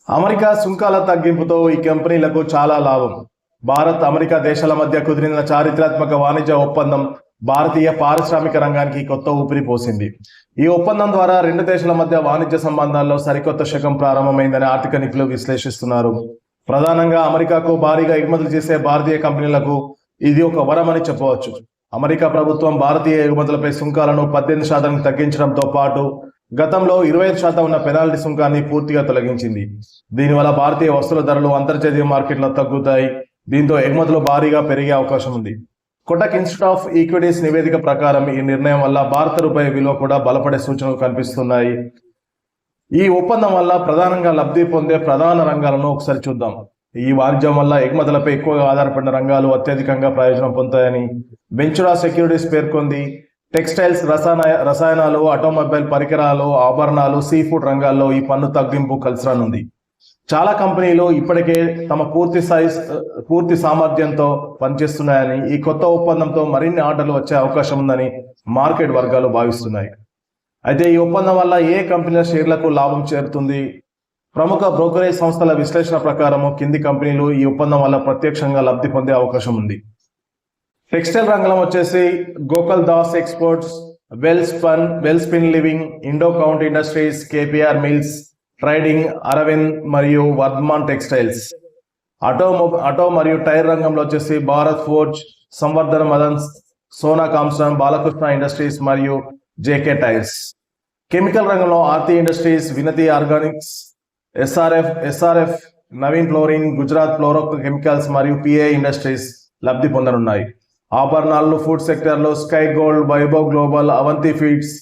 America సుంకాల తగ్గింపుతో ఈ కంపెనీలకు చాలా లాభం. భారత్, అమెరికా దేశాల మధ్య కుదిరిన చారిత్రాత్మక వాణిజ్య ఒప్పందం భారతీయ పారిశ్రామిక రంగానికి కొత్త ఊపిరి పోసింది. ఈ ఒప్పందం ద్వారా రెండు దేశాల మధ్య వాణిజ్య సంబంధాల్లో సరికొత్త శకం ప్రారంభమైందని ఆర్థిక నిపుణులు విశ్లేషిస్తున్నారు. ప్రధానంగా అమెరికాకు భారీగా ఎగుమతులు చేసే భారతీయ కంపెనీలకు ఇది ఒక వరం అని చెప్పవచ్చు. అమెరికా ప్రభుత్వం భారతీయ ఎగుమతులపై సుంకాలను 18% తగ్గించడంతో పాటు గతంలో 25% ఉన్న పెనాల్టీ సుంకాన్ని పూర్తిగా తొలగించింది. దీనివల్ల భారతీయ వస్తువుల ధరలు అంతర్జాతీయ మార్కెట్లో తగ్గుతాయి. దీంతో ఎగుమతులు భారీగా పెరిగే అవకాశం ఉంది. కొటక్ ఇన్స్టిట్యూట్ ఆఫ్ ఈక్విటీస్ నివేదిక ప్రకారం ఈ నిర్ణయం వల్ల భారత రూపాయి విలువ కూడా బలపడే సూచనలు కనిపిస్తున్నాయి. ఈ ఒప్పందం వల్ల ప్రధానంగా లబ్ధి పొందే ప్రధాన రంగాలను ఒకసారి చూద్దాం. ఈ వాణిజ్యం వల్ల ఎగుమతులపై ఎక్కువగా ఆధారపడిన రంగాలు అత్యధికంగా ప్రయోజనం పొందుతాయని వెంచురా సెక్యూరిటీస్ పేర్కొంది. టెక్స్టైల్స్, రసాయనాలు, ఆటోమొబైల్ పరికరాలు, ఆభరణాలు, సీ ఫుడ్ రంగాల్లో ఈ పన్ను తగ్గింపు కలిసి రానుంది. చాలా కంపెనీలు ఇప్పటికే తమ పూర్తి సామర్థ్యంతో పనిచేస్తున్నాయని, ఈ కొత్త ఒప్పందంతో మరిన్ని ఆర్డర్లు వచ్చే అవకాశం ఉందని మార్కెట్ వర్గాలు భావిస్తున్నాయి. అయితే ఈ ఒప్పందం వల్ల ఏ కంపెనీల షేర్లకు లాభం చేరుతుంది? ప్రముఖ బ్రోకరేజ్ సంస్థల విశ్లేషణ ప్రకారం కింది కంపెనీలు ఈ ఒప్పందం వల్ల ప్రత్యక్షంగా లబ్ధి పొందే అవకాశం ఉంది. టెక్స్టైల్ రంగంలో వచ్చేసి Gokul Das exports, Welspun living, Indo count industries, KPR mills trading, Arvind మరియు వర్ధమాన్ టెక్స్టైల్స్. ఆటో మరియు టైర్ రంగంలో వచ్చేసి భారత్ ఫోర్జ్, సంవర్ధన్ మదన్స్, సోనా కామ్సన్, బాలకృష్ణ ఇండస్ట్రీస్ మరియు జేకే టైర్స్. కెమికల్ రంగంలో Aarti industries, Vinati organics, SRF, Navin fluorine, Gujarat fluoro chemicals మరియు పిఏ ఇండస్ట్రీస్ లబ్ధి పొందనున్నాయి. ఆభరణాలు, ఫుడ్ సెక్టర్లో sky gold, Vaibhav global, Avanti feeds,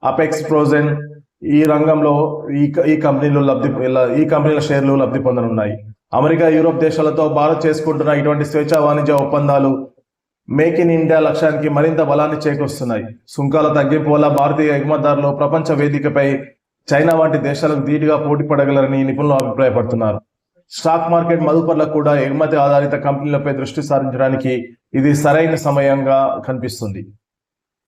apex frozen ఈ రంగంలో ఈ కంపెనీల షేర్లు లబ్ధి పొందనున్నాయి. అమెరికా, యూరోప్ దేశాలతో భారత్ చేసుకుంటున్న ఇటువంటి స్వేచ్ఛా వాణిజ్య ఒప్పందాలు మేక్ ఇన్ ఇండియా లక్ష్యానికి మరింత బలాన్ని చేకూరుస్తున్నాయి. సుంకాల తగ్గింపు వల్ల భారతీయ ఎగుమతిదారులు ప్రపంచ వేదికపై చైనా వంటి దేశాలకు ధీటుగా పోటీ పడగలరని నిపుణులు అభిప్రాయపడుతున్నారు. స్టాక్ మార్కెట్ మదుపర్లకు కూడా ఎగుమతి ఆధారిత కంపెనీలపై దృష్టి సారించడానికి ఇది సరైన సమయంగా కనిపిస్తుంది.